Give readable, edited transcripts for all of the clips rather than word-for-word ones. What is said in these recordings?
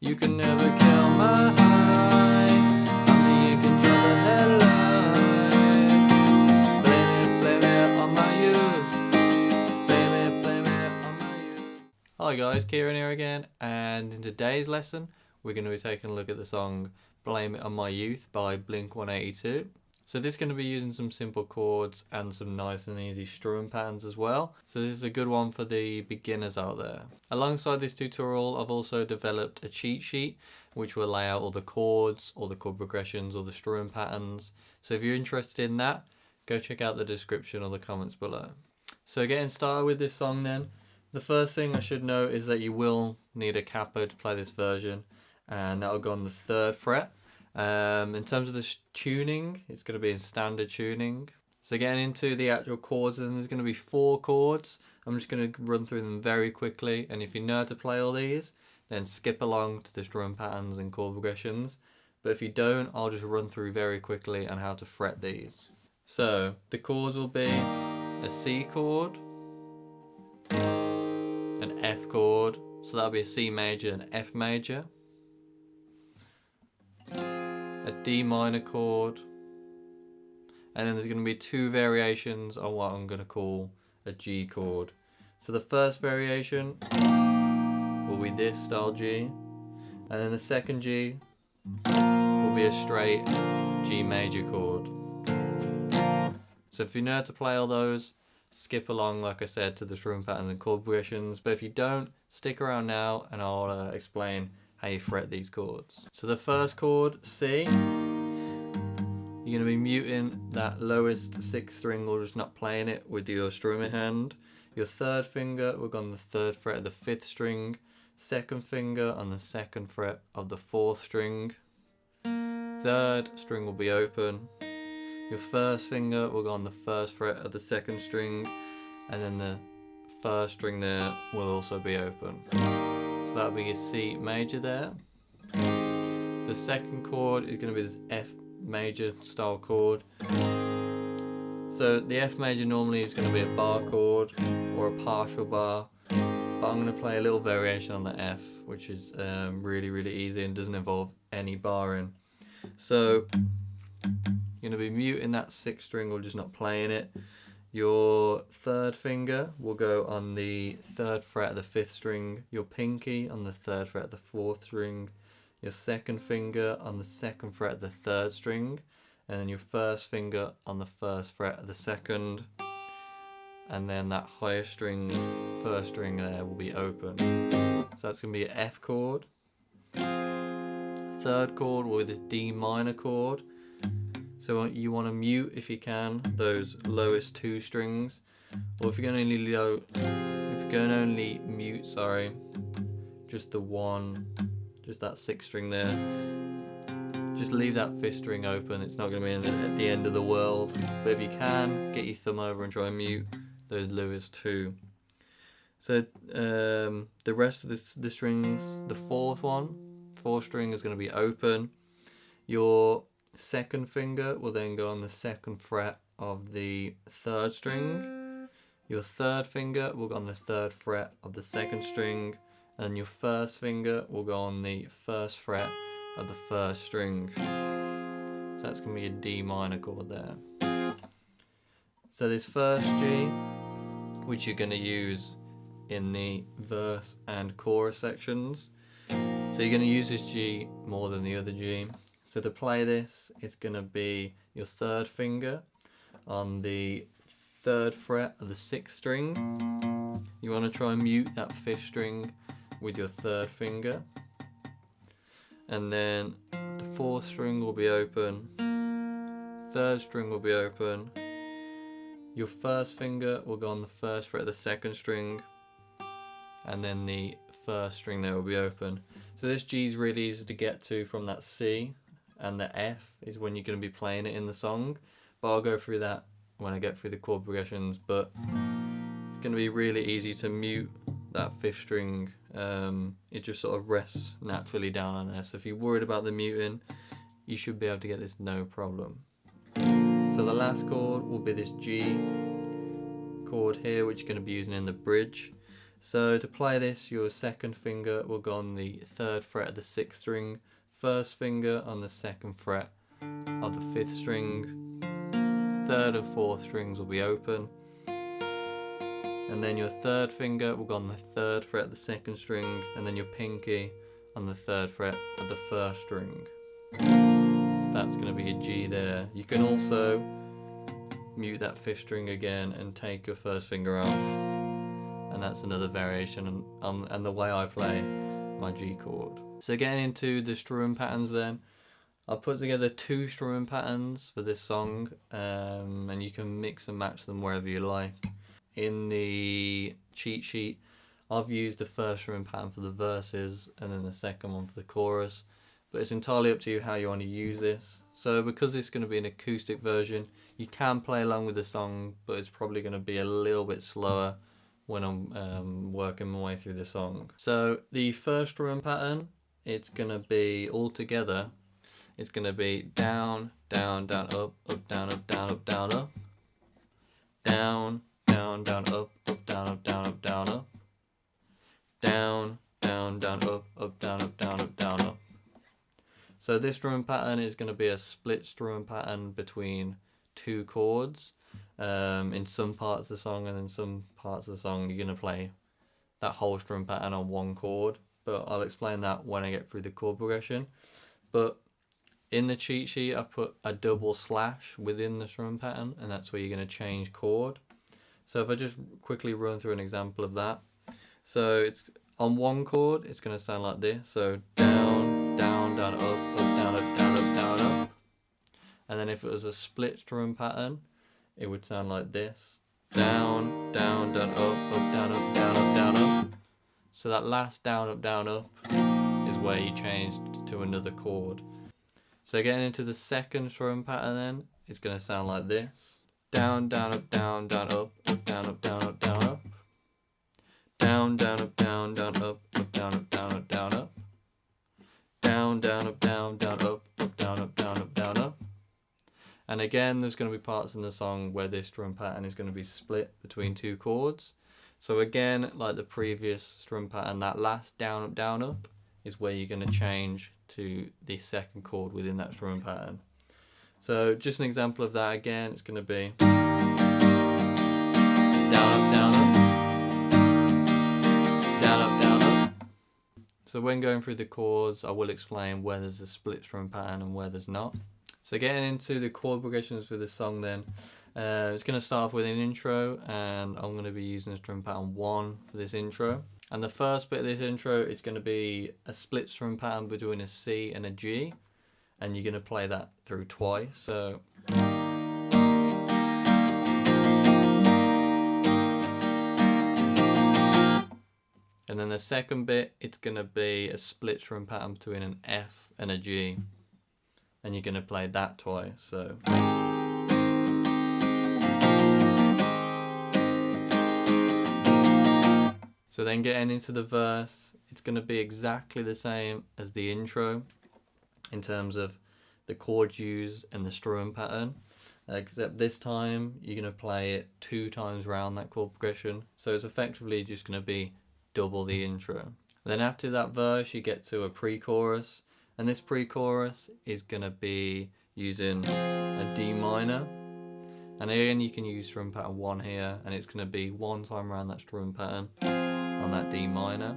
You can never kill my high. Only you can draw the headline. Blame it on my youth. Blame it on my youth. Hi guys, Kieran here again, and in today's lesson we're going to be taking a look at the song Blame It On My Youth by Blink-182. So this is going to be using some simple chords and some nice and easy strumming patterns as well. So this is a good one for the beginners out there. Alongside this tutorial, I've also developed a cheat sheet which will lay out all the chords, all the chord progressions, all the strumming patterns. So if you're interested in that, go check out the description or the comments below. So getting started with this song then, the first thing I should note is that you will need a capo to play this version, and that'll go on the 3rd fret. In terms of the tuning, it's going to be in standard tuning. So getting into the actual chords, then there's going to be 4 chords. I'm just going to run through them very quickly, and if you know how to play all these, then skip along to the drum patterns and chord progressions. But if you don't, I'll just run through very quickly on how to fret these. So the chords will be a C chord, an F chord, so that'll be a C major and F major, a D minor chord, and then there's going to be 2 variations on what I'm going to call a G chord. So the first variation will be this style G, and then the second G will be a straight G major chord. So if you know how to play all those, skip along, like I said, to the strum patterns and chord progressions. But if you don't, stick around now and I'll explain how you fret these chords. So the first chord, C, you're going to be muting that lowest 6th string or just not playing it with your strumming hand. Your 3rd finger will go on the 3rd fret of the 5th string, 2nd finger on the 2nd fret of the 4th string, 3rd string will be open. Your 1st finger will go on the 1st fret of the 2nd string, and then the 1st string there will also be open. So that'll be your C major there. The 2nd chord is going to be this F major style chord. So the F major normally is going to be a bar chord or a partial bar, but I'm going to play a little variation on the F, which is really easy and doesn't involve any barring. So you're going to be muting that 6th string or just not playing it. Your 3rd finger will go on the 3rd fret of the 5th string, your pinky on the 3rd fret of the 4th string, your 2nd finger on the 2nd fret of the 3rd string, and then your 1st finger on the 1st fret of the 2nd, and then that higher string, 1st string there will be open. So that's going to be an F chord. 3rd chord will be this D minor chord. So you want to mute, if you can, those lowest 2 strings, or if you're going to only mute, just the one, just that 6th string there, just leave that 5th string open. It's not going to be at the end of the world, but if you can, get your thumb over and try and mute those lowest 2. So the rest of the strings, the 4th string is going to be open. Your 2nd finger will then go on the 2nd fret of the 3rd string. Your 3rd finger will go on the 3rd fret of the 2nd string, and your 1st finger will go on the 1st fret of the 1st string. So that's going to be a D minor chord there. So this first G, which you're going to use in the verse and chorus sections. So you're going to use this G more than the other G. So to play this, it's going to be your 3rd finger on the 3rd fret of the 6th string. You want to try and mute that 5th string with your 3rd finger. And then the 4th string will be open. 3rd string will be open. Your 1st finger will go on the 1st fret of the 2nd string. And then the 1st string there will be open. So this G is really easy to get to from that C. And the F is when you're going to be playing it in the song, but I'll go through that when I get through the chord progressions. But it's going to be really easy to mute that 5th string. It just sort of rests naturally down on there, so if you're worried about the muting, you should be able to get this no problem. So the last chord will be this G chord here, which you're going to be using in the bridge. So to play this, your second finger will go on the 3rd fret of the 6th string, first finger on the 2nd fret of the 5th string, 3rd and 4th strings will be open, and then your 3rd finger will go on the 3rd fret of the 2nd string, and then your pinky on the 3rd fret of the 1st string. So that's going to be a G there. You can also mute that 5th string again and take your 1st finger off, and that's another variation and the way I play my G chord. So getting into the strumming patterns then, I'll put together 2 strumming patterns for this song, and you can mix and match them wherever you like. In the cheat sheet, I've used the first strumming pattern for the verses and then the second one for the chorus, but it's entirely up to you how you want to use this. So because this is going to be an acoustic version, you can play along with the song, but it's probably going to be a little bit slower when I'm working my way through the song. So the first strumming pattern, it's going to be all together. It's going to be down, down, down, up, up, down, up, down, up, down, up, down, down, down, up, up, down, up, down, up, down, up, down, down, down, up, up, down, up, down, up, down, up. So this strumming pattern is going to be a split strumming pattern between 2 chords. In some parts of the song, and in some parts of the song you're going to play that whole strum pattern on 1 chord, but I'll explain that when I get through the chord progression. But in the cheat sheet I've put a double slash within the strum pattern, and that's where you're going to change chord. So if I just quickly run through an example of that. So it's on 1 chord, it's going to sound like this. So down, down, down, up, up, down, up, down, up, down, up. And then if it was a split strum pattern, it would sound like this. Down, down, down, up, up, down, up, down, up, down, up. So that last down, up, is where you changed to another chord. So getting into the second strum pattern then, it's going to sound like this. Down, down, up, down, down, up, up, down, up, down, up, down, up. Down, down, up, down, down, up, up, down, up, down, up, down, up. Down, down, up, down, down, up, up, down, up, down, up, down, up. And again, there's going to be parts in the song where this strum pattern is going to be split between 2 chords. So again, like the previous strum pattern, that last down, up is where you're going to change to the second chord within that strum pattern. So just an example of that again, it's going to be down, up, down, up, down, up, down, up. So when going through the chords, I will explain where there's a split strum pattern and where there's not. So getting into the chord progressions for this song then, it's going to start off with an intro, and I'm going to be using strum pattern 1 for this intro. And the first bit of this intro is going to be a split strum pattern between a C and a G, and you're going to play that through twice. So and then the second bit, it's going to be a split strum pattern between an F and a G, and you're going to play that twice. So then getting into the verse, it's going to be exactly the same as the intro in terms of the chords used and the strumming pattern, except this time you're going to play it 2 times round that chord progression. So it's effectively just going to be double the intro. Then after that verse you get to a pre-chorus, and this pre-chorus is going to be using a D minor, and again you can use strum pattern 1 here, and it's going to be 1 time around that strum pattern on that D minor,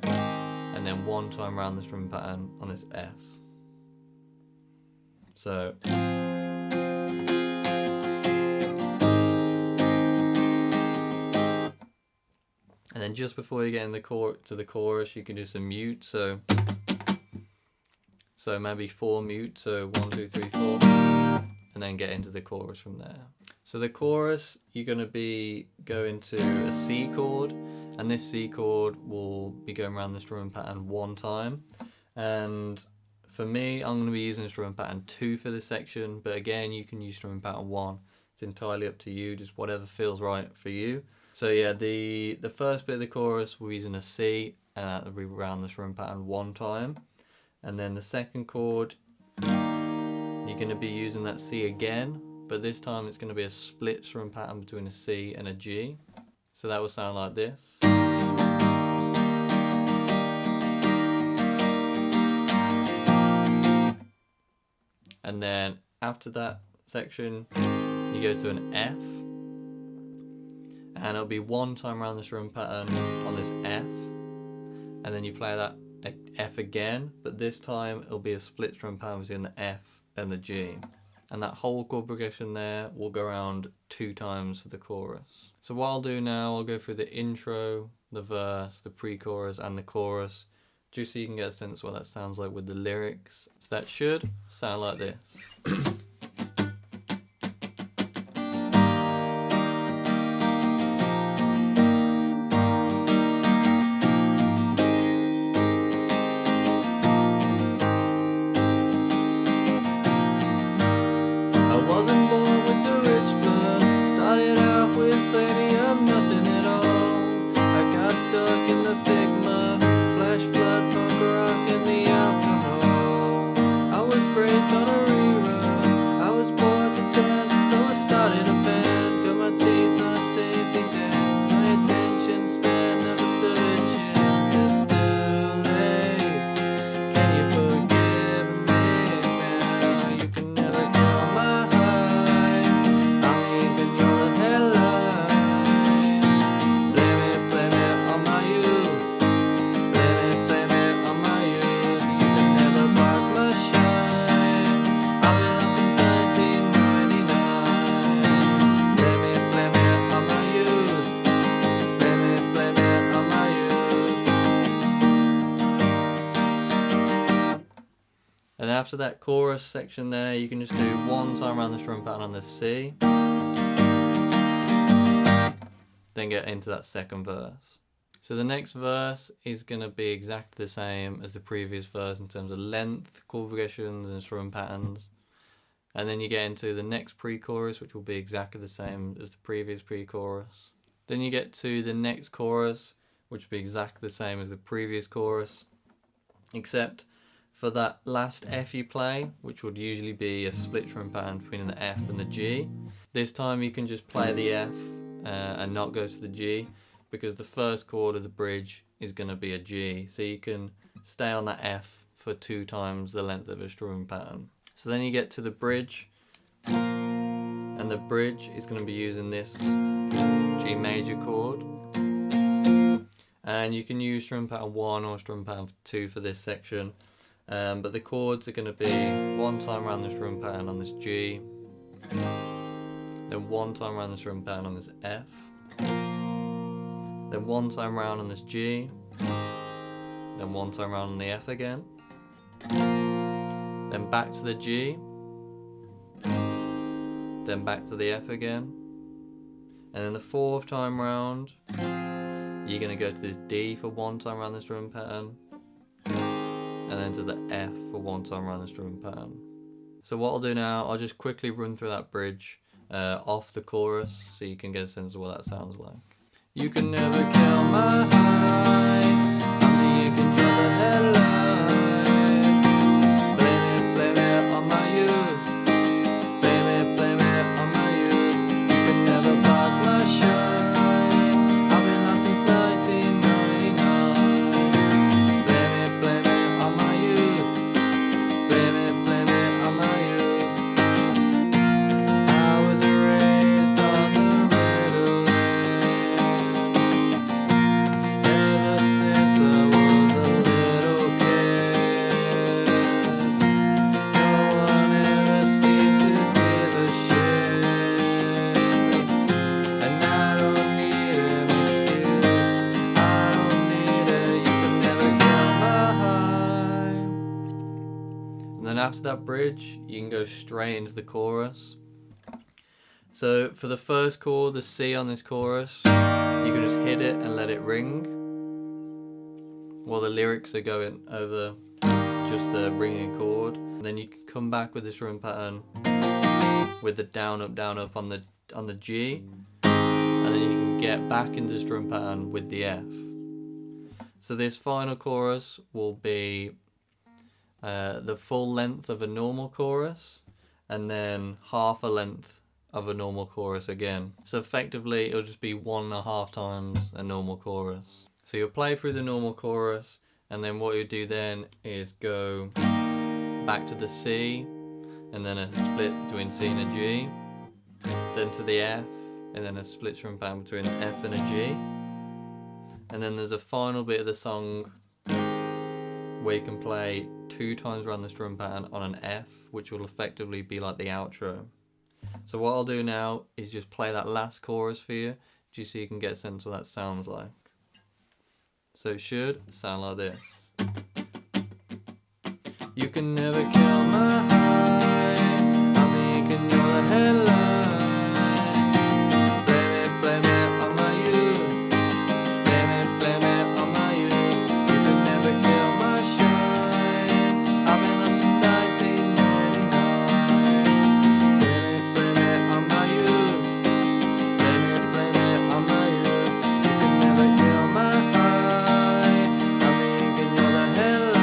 and then 1 time around the strum pattern on this F. So and then just before you get in the to the chorus, you can do some mute. So maybe 4 mute, so 1, 2, 3, 4, and then get into the chorus from there. So the chorus, you're going to be going to a C chord, and this C chord will be going around the strumming pattern 1 time. And for me, I'm going to be using strumming pattern 2 for this section, but again, you can use strumming pattern 1. It's entirely up to you, just whatever feels right for you. So yeah, the first bit of the chorus, we're using a C, and that will be around the strumming pattern 1 time. And then the second chord, you're going to be using that C again, but this time it's going to be a split strum pattern between a C and a G. So that will sound like this. And then after that section, you go to an F, and it'll be one time around the strum pattern on this F, and then you play that F again, but this time it'll be a split strum pattern between the F and the G. And that whole chord progression there will go around 2 times for the chorus. So what I'll do now, I'll go through the intro, the verse, the pre-chorus and the chorus, just so you can get a sense of what that sounds like with the lyrics. So that should sound like this. And after that chorus section there, you can just do one time around the strum pattern on the C, then get into that second verse. So the next verse is going to be exactly the same as the previous verse in terms of length, chord progressions and strum patterns. And then you get into the next pre-chorus, which will be exactly the same as the previous pre-chorus. Then you get to the next chorus, which will be exactly the same as the previous chorus, except for that last F you play, which would usually be a split strum pattern between the F and the G. This time you can just play the F and not go to the G, because the first chord of the bridge is going to be a G. So you can stay on that F for 2 times the length of a strum pattern. So then you get to the bridge, and the bridge is going to be using this G major chord. And you can use strum pattern 1 or strum pattern 2 for this section. But the chords are going to be 1 time around the strum pattern on this G, then 1 time around the strum pattern on this F, then 1 time around on this G, then 1 time around on the F again, then back to the G, then back to the F again, and then the 4th time round you're going to go to this D for 1 time around the strum pattern, and then to the F for 1 time around the strum pattern. So what I'll do now, I'll just quickly run through that bridge off the chorus so you can get a sense of what that sounds like. You can never kill my high, only you can draw the headline. Blame it on my youth, blame it on my youth. You can never block my shine, I've been lost since 1999. Blame it on my youth, blame it on my youth. I was raised on the riddle ever since I was a little kid. No one ever seemed to give a shit, and I don't need an excuse, I don't need it, you can never kill my high. And then after that bridge, you can go straight into the chorus. So for the first chord, the C on this chorus, you can just hit it and let it ring while the lyrics are going over just the ringing chord. And then you can come back with the strum pattern with the down up on the G, and then you can get back into the strum pattern with the F. So this final chorus will be the full length of a normal chorus, and then half a length of a normal chorus again. So effectively it'll just be 1.5 times a normal chorus. So you'll play through the normal chorus, and then what you do then is go back to the C, and then a split between C and a G, then to the F, and then a split strum pattern between an F and a G. And then there's a final bit of the song where you can play 2 times around the strum pattern on an F, which will effectively be like the outro. So what I'll do now is just play that last chorus for you, just so you can get a sense of what that sounds like. So it should sound like this. You can never kill my high, I'm making you the headline. Blame it on my youth, blame it on my youth. You can never kill my shine, I've been up since 1999. Blame it on my youth, blame it on my youth. You can never kill my high, I'm making you the headline.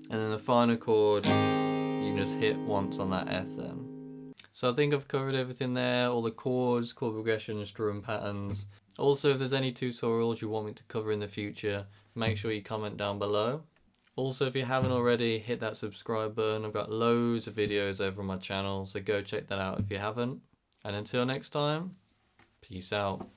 And then the final chord, you can just hit once on that F then. So I think I've covered everything there, all the chords, chord progressions, strum patterns. Also, if there's any tutorials you want me to cover in the future, make sure you comment down below. Also, if you haven't already, hit that subscribe button. I've got loads of videos over on my channel, so go check that out if you haven't. And until next time, peace out.